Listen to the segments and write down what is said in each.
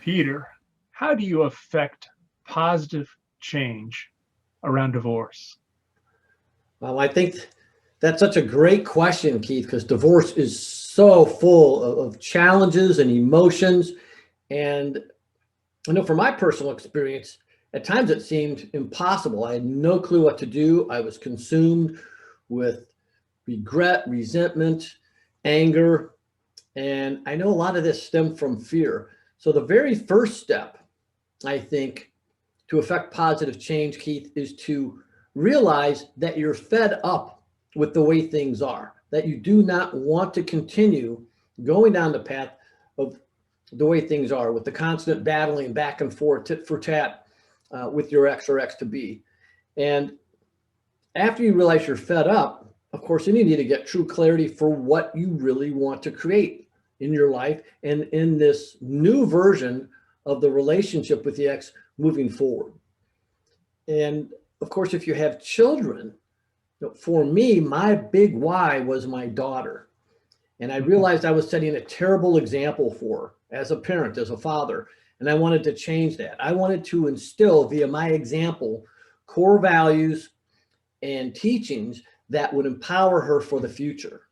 Peter, how do you affect positive change around divorce? I think that's such a great question, Keith, because divorce is so full of challenges and emotions. And I know from my personal experience, at times it seemed impossible. I had no clue what to do. I was consumed with regret, resentment, anger. And I know a lot of this stemmed from fear. So the very first step, I think, to affect positive change, Keith, is to realize that you're fed up with the way things are, that you do not want to continue going down the path of the way things are with the constant battling back and forth, tit for tat with your ex or ex to be. And after you realize you're fed up, of course, then you need to get true clarity for what you really want to create in your life and in this new version of the relationship with the ex moving forward. And of course, if you have children, for me, my big why was my daughter. And I Mhm. realized I was setting a terrible example for her as a parent, as a father. And I wanted to change that. I wanted to instill via my example core values and teachings that would empower her for the future.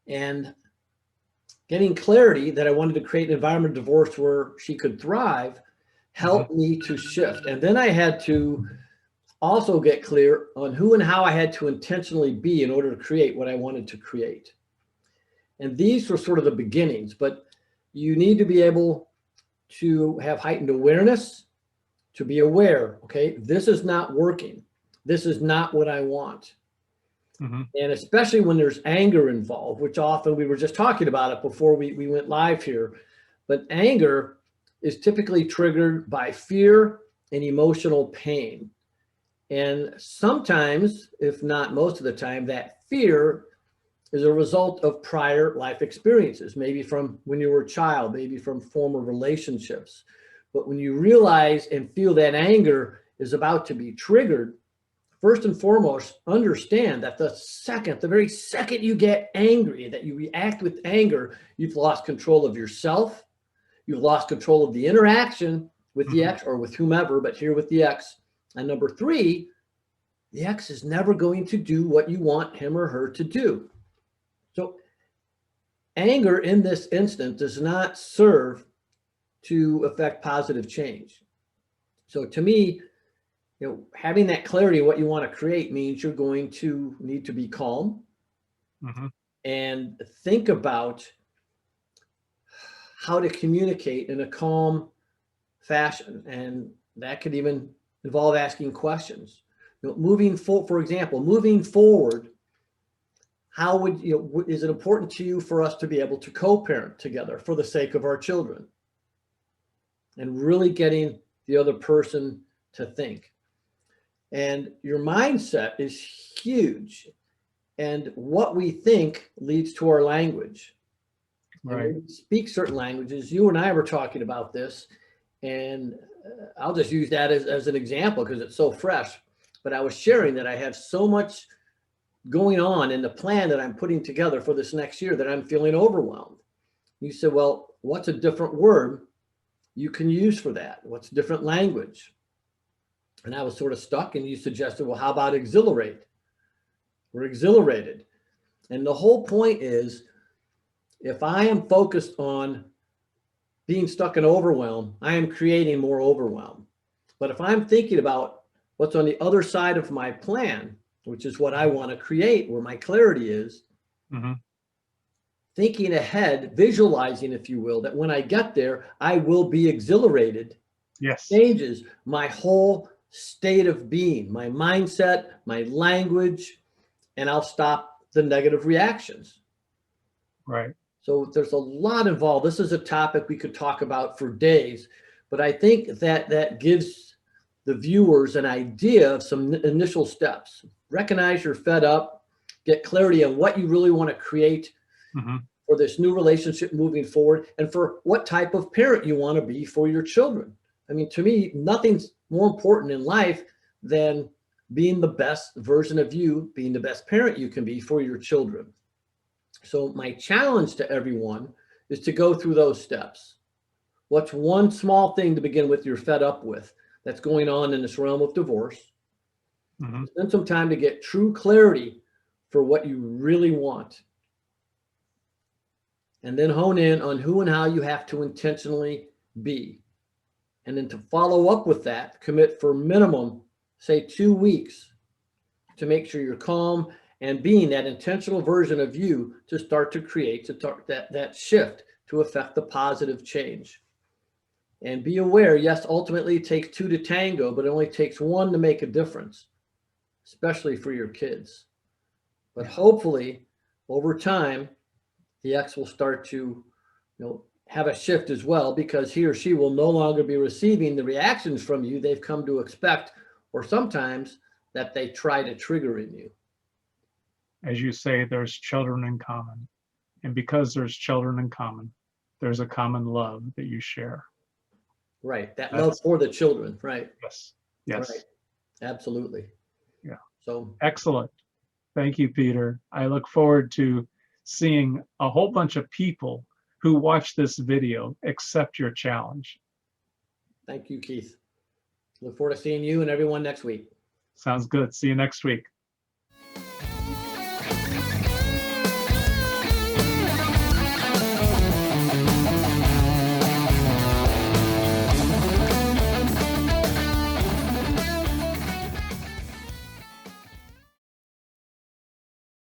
And getting clarity that I wanted to create an environment of divorce where she could thrive Mhm. helped me to shift. And then I had to also get clear on who and how I had to intentionally be in order to create what I wanted to create. And these were sort of the beginnings, but you need to be able to have heightened awareness, to be aware, okay, this is not working. This is not what I want. Mhm. And especially when there's anger involved, which often we were just talking about it before we went live here. But anger is typically triggered by fear and emotional pain. And sometimes, if not most of the time, that fear is a result of prior life experiences, maybe from when you were a child, maybe from former relationships. But when you realize and feel that anger is about to be triggered, first and foremost, understand that the very second you get angry, that you react with anger, you've lost control of yourself. You've lost control of the interaction with the Mhm. ex or with whomever, but here with the ex. And number three, the ex is never going to do what you want him or her to do. So anger in this instance does not serve to affect positive change. So to me, having that clarity of what you want to create means you're going to need to be calm Mhm. and think about how to communicate in a calm fashion. And that could even involve asking questions. For example, moving forward, how would is it important to you for us to be able to co-parent together for the sake of our children? And really getting the other person to think. And your mindset is huge. And what we think leads to our language. And Right. when we speak certain languages, you and I were talking about this, and I'll just use that as an example because it's so fresh. But I was sharing that I have so much going on in the plan that I'm putting together for this next year that I'm feeling overwhelmed. You said, well, what's a different word you can use for that? What's a different language? And I was sort of stuck, and you suggested, well, how about exhilarate? We're exhilarated. And the whole point is if I am focused on being stuck in overwhelm, I am creating more overwhelm. But if I'm thinking about what's on the other side of my plan, which is what I Mhm. want to create, where my clarity is, Mhm. thinking ahead, visualizing, if you will, that when I get there, I will be exhilarated, Yes. changes my whole state of being, my mindset, my language, and I'll stop the negative reactions. Right. So there's a lot involved. This is a topic we could talk about for days, but I think that that gives the viewers an idea of some initial steps. Recognize you're fed up, get clarity on what you really want to create Mhm. for this new relationship moving forward, and for what type of parent you want to be for your children. I mean, to me, nothing's more important in life than being the best version of you, being the best parent you can be for your children. So, my challenge to everyone is to go through those steps. What's one small thing to begin with you're fed up with that's going on in this realm of divorce? Hmm. Spend some time to get true clarity for what you really want. And then hone in on who and how you have to intentionally be. And then to follow up with that, commit for minimum, say 2 weeks to make sure you're calm and being that intentional version of you to start to create that shift to affect the positive change. And be aware, yes, ultimately it takes two to tango, but it only takes one to make a difference, especially for your kids. But Yeah. hopefully over time, the ex will start to, have a shift as well, because he or she will no longer be receiving the reactions from you they've come to expect, or sometimes that they try to trigger in you. As you say, there's children in common. And because there's children in common, there's a common love that you share. Right. That love That's, for the children. Right. yes, Right. yes, Absolutely. yeah. So Excellent. Thank you, Peter. I look forward to seeing a whole bunch of people who watch this video accept your challenge. thank you, Keith. Look forward to seeing you and everyone next week. Sounds good. See you next week.